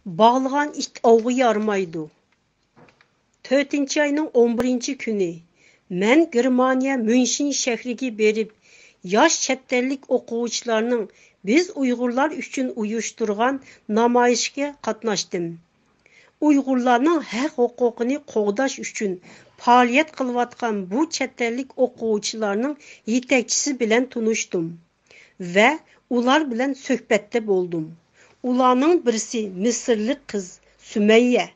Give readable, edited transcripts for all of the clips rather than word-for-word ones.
Bağlagan it ovga yarmaydı. 4 ayının 11 günü men Germaniya Münşin şehriga berip yosh chet ellik o'quvchilarning biz Uyg'urlar uchun uyushtirgan namoyishga qatnashdim. Uyg'urlarning haq huquqini qo'g'dash uchun faoliyat qilayotgan bu chet ellik o'quvchilarning yetakchisi bilan tanishdim va ular bilan suhbatda bo'ldim. Ularning birisi Misrlik qiz Sumayya,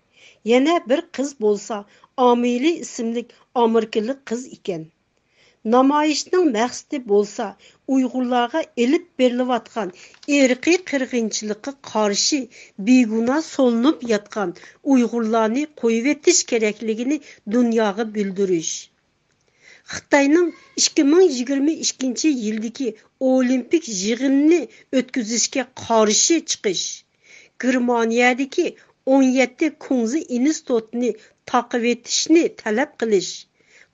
yana bir qiz bo'lsa Amili ismli Amerikalik qiz ekan. Namoyishning maqsadi bo'lsa Uyg'urlarga elib berilayotgan irqiy qirg'inchilikqa qarshi beguna solinib yotgan Uyg'urlarni qo'yib etish kerakligini dunyoga bildirish. Xitoyning 2022-yildagi olimpik yig'inni o'tkazishga qarshi chiqish. Germaniyadagi 17 Kunzi institutini taqib etishni talab qilish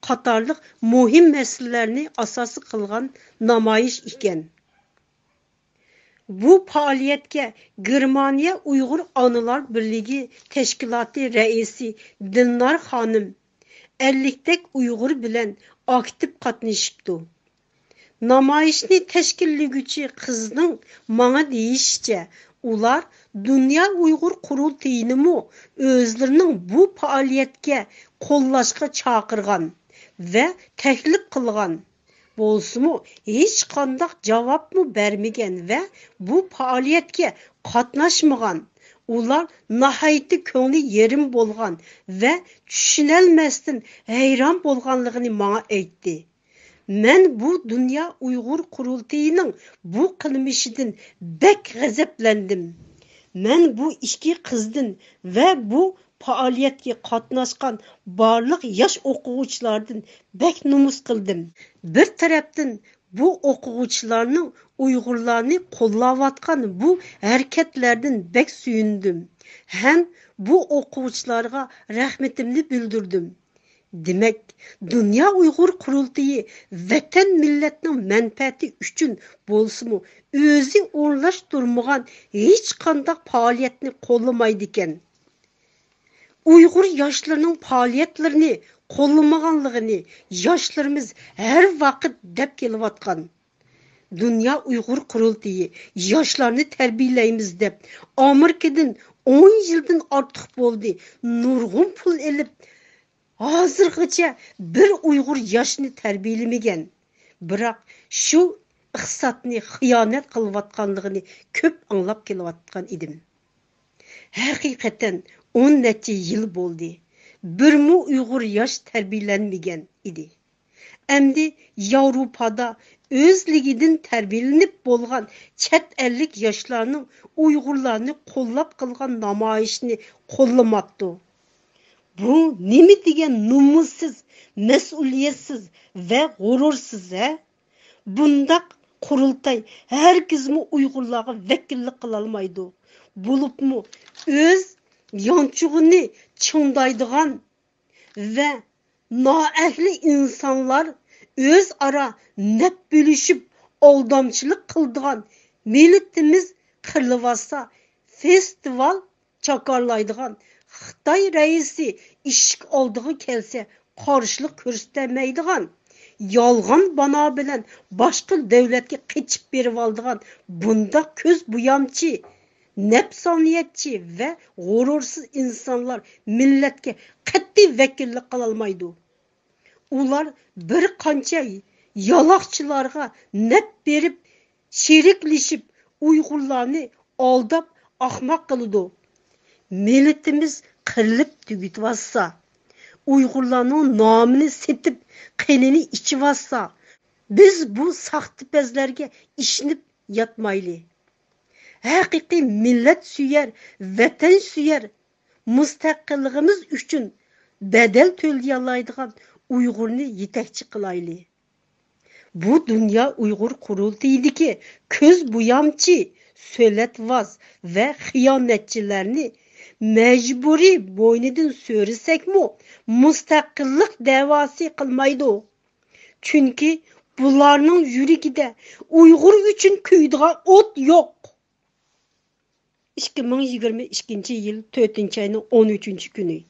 qatorliq muhim masalalarni asosi qilgan namoyish ekan. Bu faoliyatga Germaniya Uyg'ur Onalar birligi tashkiloti raisi Dilnor xonim 50 dak Uyg'ur bilan aktiv qatnashibdi. Namoyishni tashkillovchi qizning menga deyishicha, ular Dünya Uyg'ur qurultayini o'zlarining bu faoliyatga qo'llashga chaqirgan va taklif qilgan. Bo'lsa-mu hech qanday javobmi bermagan va bu faoliyatga qatnashmagan. Ular nihoyatda ko'ngli yerim bo'lgan va tushunolmasdan hayron bo'lganligini menga aytdi. Men bu Dünya Uyg'ur qurultayining bu qilmishidan bek g'azablandim. Men bu ikki qizdan va bu faoliyatga qatnashgan barliq yosh o'quvchilardan bek numus qildim. Bir tarafdan bu o'quvchilarning Uyg'urlarni qo'llayotgan bu harakatlardan bek suyundim. Ham bu o'quvchilarga rahmatimni bildirdim. Demek, Dünya Uyg'ur qurultayi vatan millatning manfaati uchun bo'lsa-mu, o'zi o'rlashtirmagan hech qanday faoliyatni qo'llamaydi ekan. Uyg'ur yoshlarining faoliyatlarini qo'llamaganligini yoshlarimiz har vaqt deb kelayotgan. Dünya Uyg'ur qurultayi yoshlarni tarbiyalaymiz deb Amerikadan 10 yildan ortiq bo'ldi. Nurg'un pul elib hozirgacha bir Uyg'ur yoshni tarbiyalamagan. Biroq shu iqtisodni xiyonat qilayotganligini ko'p anglab kelayotgan edim. Haqiqatan 10 necha yil bo'ldi. Birmu Uyg'ur yosh tarbiyalanmagan edi. Endi Yevropada o'zligidan tarbiyalanib bo'lgan chet ellik yoshlarning Uyg'urlarni qo'llab qilgan namoyishni qo'llamabdi. Bu nima degan numussiz, mas'uliyatsiz va g'urursiz, ha? Bundaq qurultay herkesmi Uyg'urlarga vakillik qila olmaydi. Bo'libmi o'z yonchug'ini chingdaydigan va noahli insonlar o'z ara naf bo'lishib aldamchilik qildigan millatimiz qirlivatsa festival chakarlaydigan Xitoy raisi ishik oldiga kelsa qarshilik ko'rsatmaydigan, yolg'on bano bilan boshqa davlatga qechib berib oldigan bunda ko'z buyamchi, nafsoniyatchi va g'urursiz insonlar millatga qat'iy vakillik qila olmaydi. Ular bir qancha yaloqchilarga naf berib, sheriklashib Uyg'urlarni aldab ahmoq qiladi. Milletimiz qirilib tugitvassa, Uyg'urlarning nomini setib, qenini ichivassa, biz bu saxtipazlarga ishinib yatmayli. Haqiqiy millat suyar, vatan suyar, mustaqilligimiz uchun bedel to'layalaydigan Uyg'urni yetakchi qilayli. Bu Dünya Uyg'ur qurultayidagi ko'z buyamchi, so'latvoz va xiyonatchilarni mecburi boynidan so'rasak-mu, mustaqillik da'vosi qilmaydi. Chunki bularning yuragida Uyg'ur uchun kuydigan o't yo'q. 2022 yil 4 ayning 13 kuni.